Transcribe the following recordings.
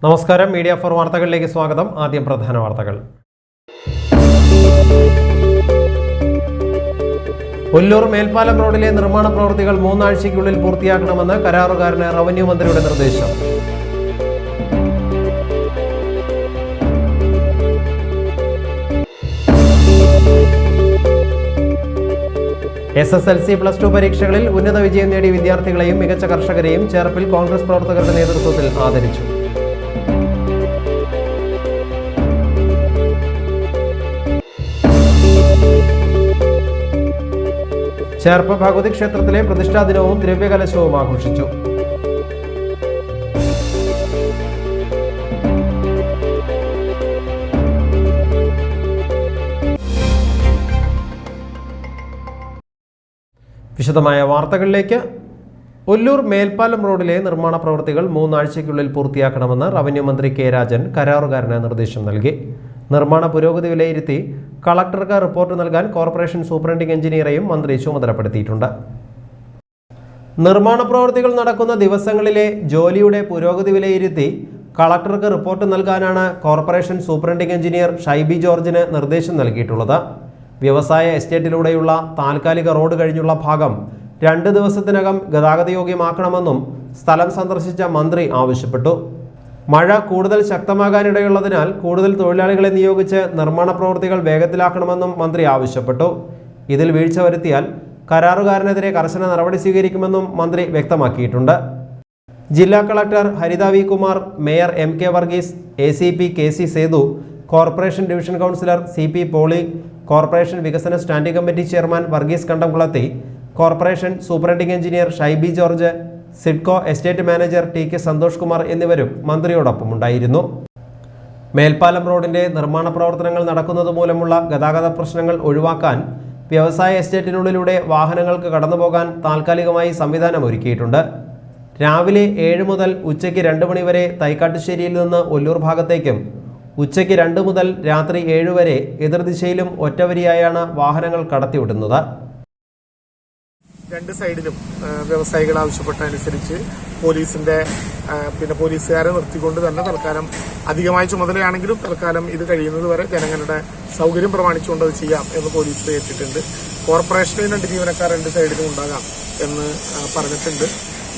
നമസ്കാരം, media for വാർത്തകളിലേക്ക് സ്വാഗതം. ആദ്യം പ്രധാന വാർത്തകൾ. ഒല്ലൂർ മേൽപ്പാലം റോഡിലെ നിർമ്മാണ പ്രവൃത്തികൾ 3 ആഴ്ചയ്ക്കുള്ളിൽ പൂർത്തിയാക്കണമെന്ന് കരാറുകാരന് റവന്യൂ മന്ത്രിയുടെ നിർദ്ദേശം. SSLC+2 പരീക്ഷകളിൽ ഉന്നത വിജയം നേടിയ വിദ്യാർത്ഥികളെയും മികച്ച കർഷകരെയും ചേർപ്പിൽ കോൺഗ്രസ് പ്രവർത്തകരുടെ നേതൃത്വത്തിൽ ആദരിച്ചു. ചേർപ്പ് ഭഗവതി ക്ഷേത്രത്തിലെ പ്രതിഷ്ഠാ ദിനവും ദ്രവ്യകലശവും ആഘോഷിച്ചു. വിശദമായ വാർത്തകളിലേക്ക്. ഒല്ലൂർ മേൽപ്പാലം റോഡിലെ നിർമ്മാണ പ്രവൃത്തികൾ 3 ആഴ്ചയ്ക്കുള്ളിൽ പൂർത്തിയാക്കണമെന്ന് റവന്യൂ മന്ത്രി കെ രാജൻ കരാറുകാരന് നിർദ്ദേശം നൽകി. നിർമ്മാണ പുരോഗതി വിലയിരുത്തി കളക്ടർക്ക് റിപ്പോർട്ട് നൽകാൻ കോർപ്പറേഷൻ സൂപ്രണ്ടിംഗ് എഞ്ചിനീയറെയും മന്ത്രി ചുമതലപ്പെടുത്തിയിട്ടുണ്ട്. നിർമ്മാണ പ്രവൃത്തികൾ നടക്കുന്ന ദിവസങ്ങളിലെ ജോലിയുടെ പുരോഗതി വിലയിരുത്തി കളക്ടർക്ക് റിപ്പോർട്ട് നൽകാനാണ് കോർപ്പറേഷൻ സൂപ്രണ്ടിംഗ് എഞ്ചിനീയർ ഷൈബി ജോർജിന് നിർദ്ദേശം നൽകിയിട്ടുള്ളത്. വ്യവസായ എസ്റ്റേറ്റിലൂടെയുള്ള താൽക്കാലിക റോഡ് കഴിഞ്ഞുള്ള ഭാഗം 2 ദിവസത്തിനകം ഗതാഗതയോഗ്യമാക്കണമെന്നും സ്ഥലം സന്ദർശിച്ച മന്ത്രി ആവശ്യപ്പെട്ടു. മഴ കൂടുതൽ ശക്തമാകാനിടയുള്ളതിനാൽ കൂടുതൽ തൊഴിലാളികളെ നിയോഗിച്ച് നിർമ്മാണ പ്രവൃത്തികൾ വേഗത്തിലാക്കണമെന്നും മന്ത്രി ആവശ്യപ്പെട്ടു. ഇതിൽ വീഴ്ച വരുത്തിയാൽ കരാറുകാരനെതിരെ കർശന നടപടി സ്വീകരിക്കുമെന്നും മന്ത്രി വ്യക്തമാക്കിയിട്ടുണ്ട്. ജില്ലാ collector Haritha V Kumar, mayor MK Varghese, ACP KC Sethu, corporation division councillor CP Pauly, corporation വികസന standing committee chairman Varghese Kandamkulathy, corporation superintending engineer Shaiby George, SIDCO estate manager TK Santhosh Kumar എന്നിവരും മന്ത്രിയോടൊപ്പമുണ്ടായിരുന്നു. മേൽപ്പാലം റോഡിന്റെ നിർമ്മാണ പ്രവർത്തനങ്ങൾ നടക്കുന്നത് മൂലമുള്ള ഗതാഗത പ്രശ്നങ്ങൾ ഒഴിവാക്കാൻ വ്യവസായ എസ്റ്റേറ്റിനുള്ളിലൂടെ വാഹനങ്ങൾക്ക് കടന്നുപോകാൻ താൽക്കാലികമായി സംവിധാനം ഒരുക്കിയിട്ടുണ്ട്. രാവിലെ 7 മുതൽ ഉച്ചയ്ക്ക് 2 മണി വരെ തൈക്കാട്ടുശ്ശേരിയിൽ നിന്ന് ഒല്ലൂർ ഭാഗത്തേക്കും ഉച്ചയ്ക്ക് 2 മുതൽ രാത്രി 7 വരെ എതിർദിശയിലും ഒറ്റവരിയായാണ് വാഹനങ്ങൾ കടത്തിവിടുന്നത്. 2 സൈഡിലും വ്യവസായികൾ ആവശ്യപ്പെട്ടതനുസരിച്ച് പോലീസുകാരെ നിർത്തിക്കൊണ്ട് തന്നെ തൽക്കാലം അധികമായ ചുമതലയാണെങ്കിലും തൽക്കാലം ഇത് കഴിയുന്നത് വരെ ജനങ്ങളുടെ സൗകര്യം പ്രമാണിച്ചുകൊണ്ട് അത് ചെയ്യാം എന്ന് പോലീസ് ഏറ്റിട്ടുണ്ട്. കോർപ്പറേഷനിൽ 2 ജീവനക്കാർ 2 സൈഡിലും ഉണ്ടാകാം എന്ന് പറഞ്ഞിട്ടുണ്ട്.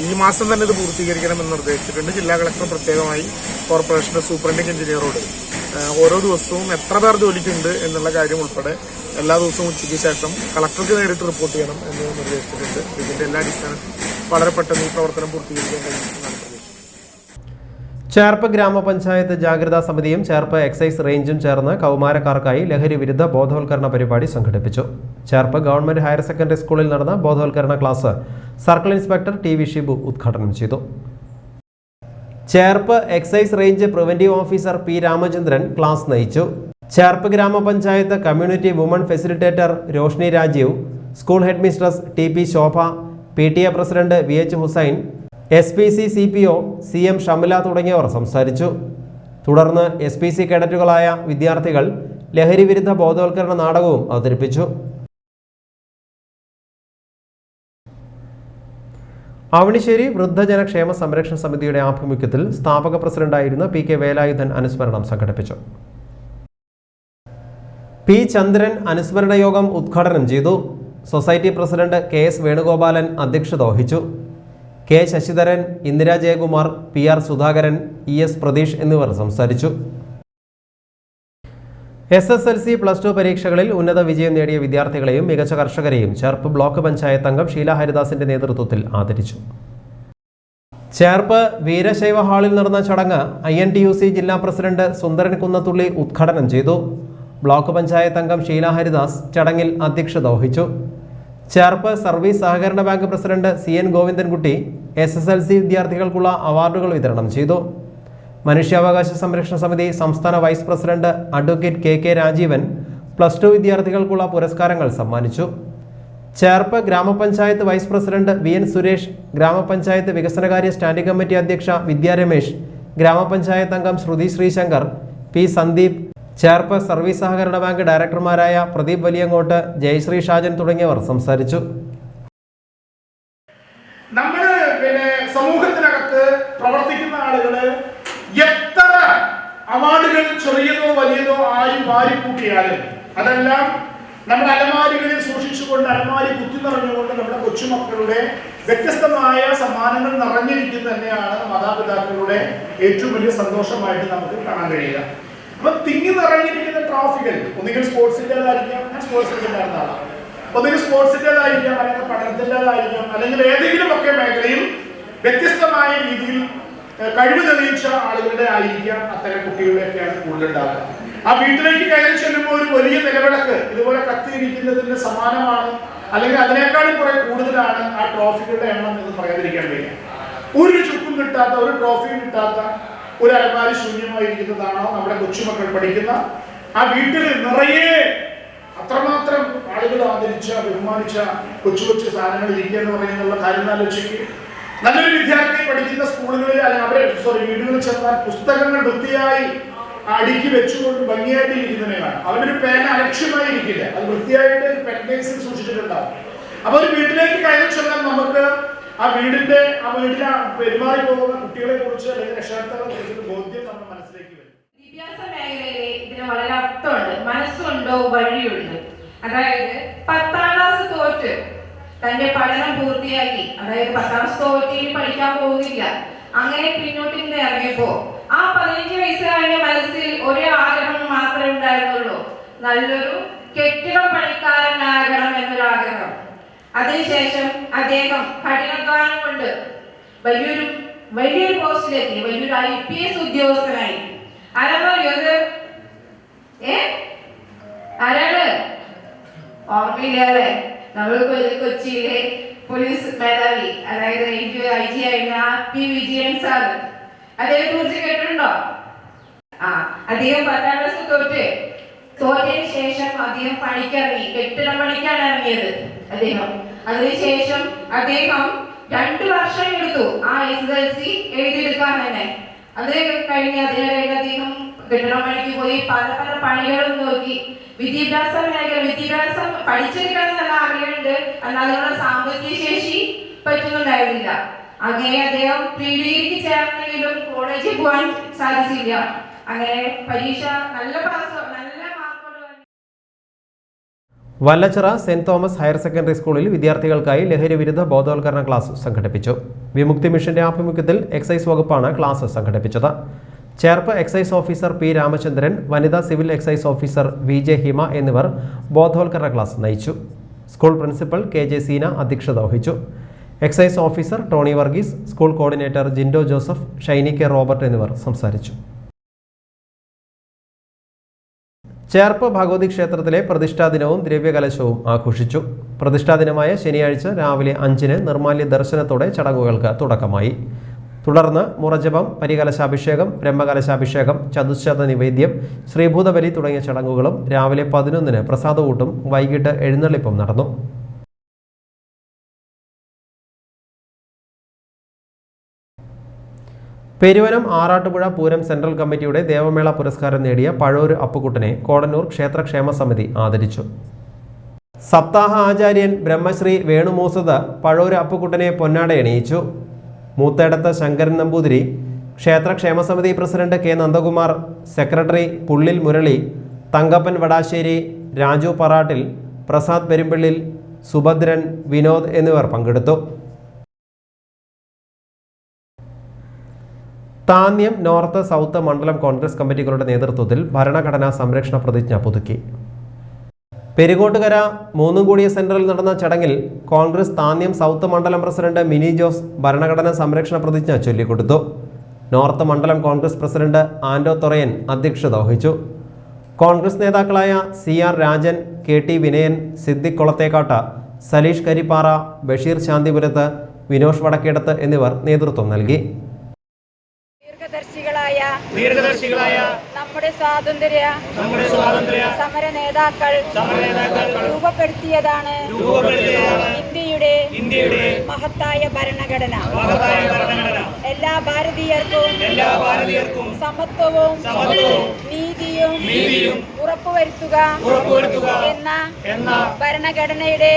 ഈ മാസം തന്നെ ഇത് പൂർത്തീകരിക്കണമെന്ന് നിർദ്ദേശിച്ചിട്ടുണ്ട്. ജില്ലാ കളക്ടർ പ്രത്യേകമായി കോർപ്പറേഷന്റെ സൂപ്രണ്ടിംഗ് എഞ്ചിനീയറോട് ഓരോ ദിവസവും എത്ര പേർ ജോലിക്കുണ്ട് എന്നുള്ള കാര്യം ഉൾപ്പെടെ എല്ലാ ദിവസവും ഉച്ചയ്ക്ക് ശേഷം കളക്ടർക്ക് നേരിട്ട് റിപ്പോർട്ട് ചെയ്യണം എന്ന് നിർദ്ദേശിച്ചിട്ടുണ്ട്. ഇതിന്റെ എല്ലാ അടിസ്ഥാനത്തിൽ വളരെ പെട്ടെന്ന് ഈ പ്രവർത്തനം പൂർത്തീകരിക്കാൻ കഴിയുമെന്നാണ് പ്രതീക്ഷിക്കുന്നത്. ചേർപ്പ് ഗ്രാമപഞ്ചായത്ത് ജാഗ്രതാ സമിതിയും ചേർപ്പ് എക്സൈസ് റേഞ്ചും ചേർന്ന് കൗമാരക്കാർക്കായി ലഹരി വിരുദ്ധ ബോധവൽക്കരണ പരിപാടി സംഘടിപ്പിച്ചു. ചേർപ്പ് ഗവൺമെന്റ് ഹയർ സെക്കൻഡറി സ്കൂളിൽ നടന്ന ബോധവൽക്കരണ class circle inspector TV Shibu ഉദ്ഘാടനം ചെയ്തു. Cherpu excise range preventive officer P Ramachandran class നയിച്ചു. ചേർപ്പ് ഗ്രാമപഞ്ചായത്ത് community woman facilitator Roshni Rajeev, school headmistress TP Shobha, PTA president VH Hussain, SPC CPO CM Shamila തുടങ്ങിയവർ സംസാരിച്ചു. തുടർന്ന് SPC കേഡറ്റുകളായ വിദ്യാർത്ഥികൾ ലഹരി വിരുദ്ധ ബോധവൽക്കരണ നാടകവും അവതരിപ്പിച്ചു. അവണിശ്ശേരി വൃദ്ധജനക്ഷേമ സംരക്ഷണ സമിതിയുടെ ആഭിമുഖ്യത്തിൽ സ്ഥാപക പ്രസിഡന്റായിരുന്ന PK വേലായുധൻ അനുസ്മരണം സംഘടിപ്പിച്ചു. P ചന്ദ്രൻ അനുസ്മരണ യോഗം ഉദ്ഘാടനം ചെയ്തു. സൊസൈറ്റി പ്രസിഡന്റ് KS വേണുഗോപാലൻ അധ്യക്ഷത വഹിച്ചു. K Sasidharan, Indira Jayakumar, PR Sudhakaran, ES Pratheesh എന്നിവർ സംസാരിച്ചു. SSLC+2 പരീക്ഷകളിൽ ഉന്നത വിജയം നേടിയ വിദ്യാർത്ഥികളെയും മികച്ച കർഷകരെയും ചേർപ്പ് ബ്ലോക്ക് പഞ്ചായത്ത് അംഗം ഷീല ഹരിദാസിന്റെ നേതൃത്വത്തിൽ ആദരിച്ചു. ചേർപ്പ് വീരശൈവ ഹാളിൽ നടന്ന ചടങ്ങ് INTUC ജില്ലാ പ്രസിഡന്റ് സുന്ദരൻ കുന്നത്തുള്ളി ഉദ്ഘാടനം ചെയ്തു. ബ്ലോക്ക് പഞ്ചായത്ത് അംഗം ഷീല ഹരിദാസ് ചടങ്ങിൽ അധ്യക്ഷത വഹിച്ചു. ചേർപ്പ് സർവീസ് സഹകരണ bank president CN Govindankutty SSLC വിദ്യാർത്ഥികൾക്കുള്ള അവാർഡുകൾ വിതരണം ചെയ്തു. മനുഷ്യാവകാശ സംരക്ഷണ സമിതി സംസ്ഥാന vice president advocate KK Rajeevan +2 വിദ്യാർത്ഥികൾക്കുള്ള പുരസ്കാരങ്ങൾ സമ്മാനിച്ചു. ചേർപ്പ് ഗ്രാമപഞ്ചായത്ത് വൈസ് പ്രസിഡന്റ് VN സുരേഷ്, ഗ്രാമപഞ്ചായത്ത് വികസനകാര്യ സ്റ്റാൻഡിംഗ് കമ്മിറ്റി അധ്യക്ഷ വിദ്യ രമേശ്, ഗ്രാമപഞ്ചായത്ത് അംഗം ശ്രുതി ശ്രീശങ്കർ, P സന്ദീപ്, ചേർപ്പ് സർവീസ് സഹകരണ ബാങ്ക് ഡയറക്ടർമാരായ പ്രദീപ് വലിയങ്ങോട്ട്, ജയശ്രീ ഷാജൻ തുടങ്ങിയവർ സംസാരിച്ചു. നമ്മുടെ സമൂഹത്തിനകത്ത് പ്രവർത്തിക്കുന്ന ആളുകള് എത്ര അവാർഡുകൾ ചെറിയതോ വലിയതോ ആയി മാറിക്കൂട്ടിയാലും അതെല്ലാം നമ്മുടെ അലമാരികളിൽ സൂക്ഷിച്ചുകൊണ്ട് അലമാരി കുത്തി നിറഞ്ഞുകൊണ്ട് നമ്മുടെ കൊച്ചുമക്കളുടെ വ്യത്യസ്തമായ സമ്മാനങ്ങൾ നിറഞ്ഞിരിക്കുന്നത് തന്നെയാണ് മാതാപിതാക്കളുടെ ഏറ്റവും വലിയ സന്തോഷമായിട്ട് നമുക്ക് കാണാൻ കഴിയുക. അപ്പൊ തിങ്ങി നിറഞ്ഞിരിക്കുന്ന ട്രോഫികൾ ഒന്നുകിൽ സ്പോർട്സിൻ്റെതായിരിക്കാം, ഞാൻ സ്പോർട്സിൻ്റെ ആളാണ്, ഒന്നുകിൽ സ്പോർട്സിൻ്റെതായിരിക്കാം, അല്ലെങ്കിൽ പഠനത്തിൻ്റെതായിരിക്കാം, അല്ലെങ്കിൽ ഏതെങ്കിലുമൊക്കെ മേഖലയിൽ വ്യത്യസ്തമായ രീതിയിൽ കഴിവ് തെളിയിച്ച ആളുകളുടെ ആയിരിക്കാം അത്തരം കുട്ടികളുടെയൊക്കെയാണ് കൂടുതലുണ്ടാകുക. ആ വീട്ടിലേക്ക് കയറി ചെല്ലുമ്പോൾ ഒരു വലിയ നിലവിളക്ക് ഇതുപോലെ കത്തിയിരിക്കുന്നതിന് സമാനമാണ്, അല്ലെങ്കിൽ അതിനേക്കാളും കുറെ കൂടുതലാണ് ആ ട്രോഫികളുടെ എണ്ണം എന്ന് പറയാതിരിക്കാൻ വയ്യ. ഒരു ചുക്കും കിട്ടാത്ത, ഒരു ട്രോഫിയും കിട്ടാത്ത ഒരു അലമാരി ശൂന്യമായിരിക്കുന്നതാണോ നമ്മുടെ കൊച്ചുമക്കൾ പഠിക്കുന്ന ആ വീട്ടിൽ നിറയെ അത്രമാത്രം ആളുകൾ ആദരിച്ച ബഹുമാനിച്ച കൊച്ചു കൊച്ചു സാധനങ്ങൾ ഇരിക്കുക എന്ന് പറയുന്നുള്ള കാര്യം ആലോചിക്ക്. നല്ലൊരു വിദ്യാർത്ഥി പഠിക്കുന്ന സ്കൂളുകളിൽ അല്ലെങ്കിൽ വീടുകളിൽ ചെന്നാൽ പുസ്തകങ്ങൾ വൃത്തിയായി അടുക്കി വെച്ചുകൊണ്ട് ഭംഗിയായിട്ട് ഇരിക്കുന്നതിനാണ്. അവനൊരു പേന അലക്ഷ്യമായി ഇരിക്കില്ല, അത് വൃത്തിയായിട്ട് ഒരു പെൻ കേസിൽ സൂക്ഷിച്ചിട്ടുണ്ടാവും. അപ്പൊ ഒരു വീട്ടിലേക്ക് കയറി ചെന്നാൽ നമുക്ക് ആ വീട്ടിൽ പെരുമാറി പോകുന്ന കുട്ടികളെ കുറിച്ച് അല്ലെങ്കിൽ രക്ഷകർത്താക്കളെ കുറിച്ച് ബോധ്യം നമ്മുടെ മനസ്സിലേക്ക് വരും. വിദ്യാഭ്യാസ മേഖലയിലെ ഇതിന് വളരെ അർത്ഥമുണ്ട്. മനസ്സുണ്ടോ വഴിയുണ്ട്. അതായത് 10ാം ക്ലാസ് തോറ്റ് തന്റെ പഠനം പൂർത്തിയാക്കി, അതായത് 10ാം ക്ലാസ് തോറ്റിൽ പഠിക്കാൻ പോകുന്നില്ല, അങ്ങനെ പിന്നോട്ട് നിന്ന് ഇറങ്ങിയപ്പോ ആ 15 വയസ്സുകാരന്റെ മനസ്സിൽ ഒരു ആഗ്രഹം മാത്രമേ ഉണ്ടായിരുന്നുള്ളൂ, നല്ലൊരു കെട്ടിട പണിക്കാരനാകണം എന്നൊരാഗ്രഹം. അതിനുശേഷം അദ്ദേഹം കഠിനാധ്വാനം കൊണ്ട് വലിയൊരു പോസ്റ്റിലെത്തി, വലിയൊരു IPS ഉദ്യോഗസ്ഥനായി. ആരാണ് ഓർമ്മയില്ലേ? നമ്മൾ കൊച്ചിയിലെ പോലീസ് മേധാവി, അതായത് IG ആയിരുന്ന P. വിജയൻ സാർ, അതേ കുറിച്ച് കേട്ടിട്ടുണ്ടോ? അദ്ദേഹം 10ാം ക്ലാസ് തോറ്റതിന് ശേഷം അദ്ദേഹം പണിക്കിറങ്ങി, കെട്ടിടം പണിക്കാണ് ഇറങ്ങിയത് അദ്ദേഹം. അതിനുശേഷം അദ്ദേഹം 2 വർഷം എടുത്തു ആ SSLC എഴുതിയെടുക്കാൻ തന്നെ. അത് കഴിഞ്ഞ് അതിനിടയിൽ അദ്ദേഹം കെട്ടിടം പണിക്ക് പോയി പല പണികളും നോക്കി. വിദ്യാഭ്യാസം പഠിച്ചെടുക്കാൻ നല്ല ആഗ്രഹമുണ്ട്, എന്നാൽ അതിനുള്ള സാമ്പത്തിക ശേഷി പറ്റുന്നുണ്ടായിരുന്നില്ല. അങ്ങനെ അദ്ദേഹം പ്രീഡിഗ്രിക്ക് ചേർന്നെങ്കിലും കോളേജിൽ പോകാൻ സാധിച്ചില്ല. അങ്ങനെ പരീക്ഷ നല്ല മാർക്കോട്. Vallachira saint Thomas higher secondary സ്കൂളിൽ വിദ്യാർത്ഥികൾക്കായി ലഹരി വിരുദ്ധ ബോധവൽക്കരണ ക്ലാസ് സംഘടിപ്പിച്ചു. വിമുക്തി മിഷന്റെ ആഭിമുഖ്യത്തിൽ എക്സൈസ് വകുപ്പാണ് ക്ലാസ് സംഘടിപ്പിച്ചത്. Cherpu excise officer P. Ramachandran, വനിതാ സിവിൽ എക്സൈസ് ഓഫീസർ VJ ഹിമ എന്നിവർ ബോധവൽക്കരണ ക്ലാസ് നയിച്ചു. സ്കൂൾ പ്രിൻസിപ്പൽ KJ സീന അധ്യക്ഷത വഹിച്ചു. Excise officer Tony Varghese, school coordinator Jinto Joseph, Shiny K Robert എന്നിവർ സംസാരിച്ചു. ചേർപ്പ് ഭഗവതി ക്ഷേത്രത്തിലെ പ്രതിഷ്ഠാ ദിനവും ദ്രവ്യകലശവും ആഘോഷിച്ചു. പ്രതിഷ്ഠാ ദിനമായ ശനിയാഴ്ച രാവിലെ 5-ന് നിർമാല്യ ദർശനത്തോടെ ചടങ്ങുകൾക്ക് തുടക്കമായി. തുടർന്ന് മുറജപം, പരികലശാഭിഷേകം, ബ്രഹ്മകലശാഭിഷേകം, ചതുശ്ശത നിവേദ്യം, ശ്രീഭൂതബലി തുടങ്ങിയ ചടങ്ങുകളും രാവിലെ 11-ന് പ്രസാദകൂട്ടും വൈകിട്ട് എഴുന്നള്ളിപ്പും നടന്നു. പെരുവനം ആറാട്ടുപുഴ പൂരം സെൻട്രൽ കമ്മിറ്റിയുടെ ദേവമേള പുരസ്കാരം നേടിയ പഴൂര് അപ്പുക്കുട്ടനെ കോടന്നൂർ ക്ഷേത്രക്ഷേമ സമിതി ആദരിച്ചു. സപ്താഹ ആചാര്യൻ ബ്രഹ്മശ്രീ വേണുമൂസത് പഴൂര് അപ്പുക്കുട്ടനെ പൊന്നാടയണിയിച്ചു. മൂത്തേടത്ത് ശങ്കരൻ നമ്പൂതിരി, ക്ഷേത്രക്ഷേമ സമിതി president K. Nandakumar, secretary Pullil Murali, Thankappan Vadassery, Raju Parattil, Prasad Perumpillil, Subhadran, Vinod എന്നിവർ പങ്കെടുത്തു. താന്യം നോർത്ത് സൗത്ത് മണ്ഡലം കോൺഗ്രസ് കമ്മിറ്റികളുടെ നേതൃത്വത്തിൽ ഭരണഘടനാ സംരക്ഷണ പ്രതിജ്ഞ പുതുക്കി. പെരിങ്ങോട്ടുകര മൂന്നുംകൂടിയ സെന്ററിൽ നടന്ന ചടങ്ങിൽ കോൺഗ്രസ് താന്യം സൗത്ത് മണ്ഡലം പ്രസിഡന്റ് മിനി ജോസ് ഭരണഘടനാ സംരക്ഷണ പ്രതിജ്ഞ ചൊല്ലിക്കൊടുത്തു. നോർത്ത് മണ്ഡലം കോൺഗ്രസ് പ്രസിഡന്റ് ആൻഡോ തൊറയൻ അധ്യക്ഷത വഹിച്ചു. കോൺഗ്രസ് നേതാക്കളായ CR രാജൻ, KT വിനയൻ, സിദ്ദിഖ് കൊളത്തേക്കാട്ട, സലീഷ് കരിപ്പാറ, ബഷീർ ശാന്തിപുരത്ത്, വിനോഷ് വടക്കേടത്ത് എന്നിവർ നേതൃത്വം നൽകി. ദീർഘദർശികളായ നമ്മുടെ സ്വാതന്ത്ര്യ സമര നേതാക്കൾ രൂപപ്പെടുത്തിയതാണ് ഇന്ത്യയുടെ മഹത്തായ ഭരണഘടന. എല്ലാ ഭാരതീയർക്കും സമത്വവും നീതിയും ഉറപ്പുവരുത്തുക എന്ന ഭരണഘടനയുടെ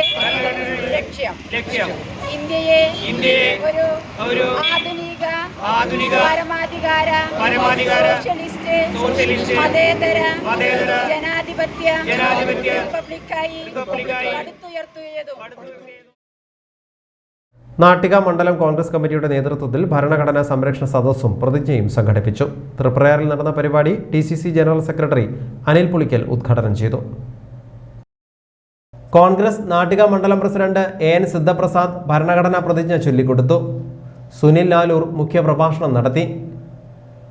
ലക്ഷ്യം ഇന്ത്യയെ ഒരു ആധുനിക പരമാധികാര സോഷ്യലിസ്റ്റ് മതേതര ജനാധിപത്യ റിപ്പബ്ലിക്കായി പടുത്തുയർത്തിയതും. നാട്ടിക മണ്ഡലം കോൺഗ്രസ് കമ്മിറ്റിയുടെ നേതൃത്വത്തിൽ ഭരണഘടനാ സംരക്ഷണ സദസ്സും പ്രതിജ്ഞയും സംഘടിപ്പിച്ചു. തൃപ്രയാറിൽ നടന്ന പരിപാടി DCC general secretary Anil Pulikkal ഉദ്ഘാടനം ചെയ്തു. കോൺഗ്രസ് നാട്ടിക മണ്ഡലം പ്രസിഡന്റ് AN സിദ്ധപ്രസാദ് ഭരണഘടനാ പ്രതിജ്ഞ ചൊല്ലിക്കൊടുത്തു. സുനിൽ ലാലൂർ മുഖ്യപ്രഭാഷണം നടത്തി.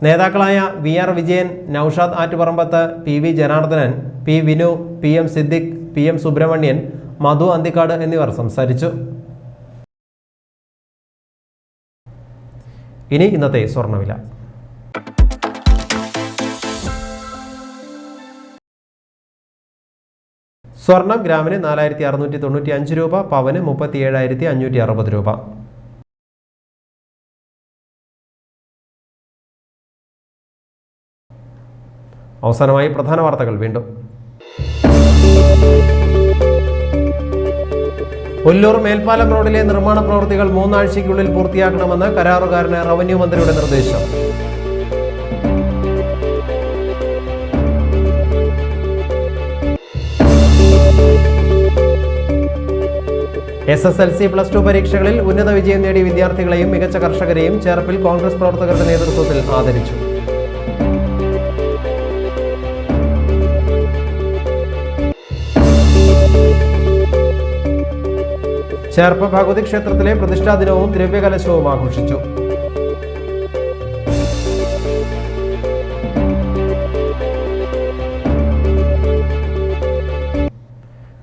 നേതാക്കളായ VR Vijayan, Naushad Attuparambath, PV Janardhanan, P Vinu, PM Siddique, PM Subramanian, മധു അന്തിക്കാട് എന്നിവർ സംസാരിച്ചു. ഇനി ഇന്നത്തെ സ്വർണ്ണവില. സ്വർണം ഗ്രാമിന് 4695 രൂപ, പവന് 37,560 രൂപ. അവസാനമായി പ്രധാന വാർത്തകൾ വീണ്ടും. ഒല്ലൂർ മേൽപ്പാലം റോഡിലെ നിർമ്മാണ പ്രവൃത്തികൾ 3 ആഴ്ചയ്ക്കുള്ളിൽ പൂർത്തിയാക്കണമെന്ന് കരാറുകാരന് റവന്യൂ മന്ത്രിയുടെ നിർദ്ദേശം. SSLC+2 പരീക്ഷകളിൽ ഉന്നത വിജയം നേടിയ വിദ്യാർത്ഥികളെയും മികച്ച കർഷകരെയും ചേർപ്പിൽ കോൺഗ്രസ് പ്രവർത്തകരുടെ നേതൃത്വത്തിൽ ആദരിച്ചു. ചേർപ്പ് ഭഗവതി ക്ഷേത്രത്തിലെ പ്രതിഷ്ഠാ ദിനവും ദ്രവ്യകലശവും ആഘോഷിച്ചു.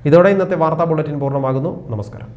ഇതോടെ ഇന്നത്തെ വാർത്താ ബുള്ളറ്റിൻ പൂർണ്ണമാകുന്നു. നമസ്കാരം.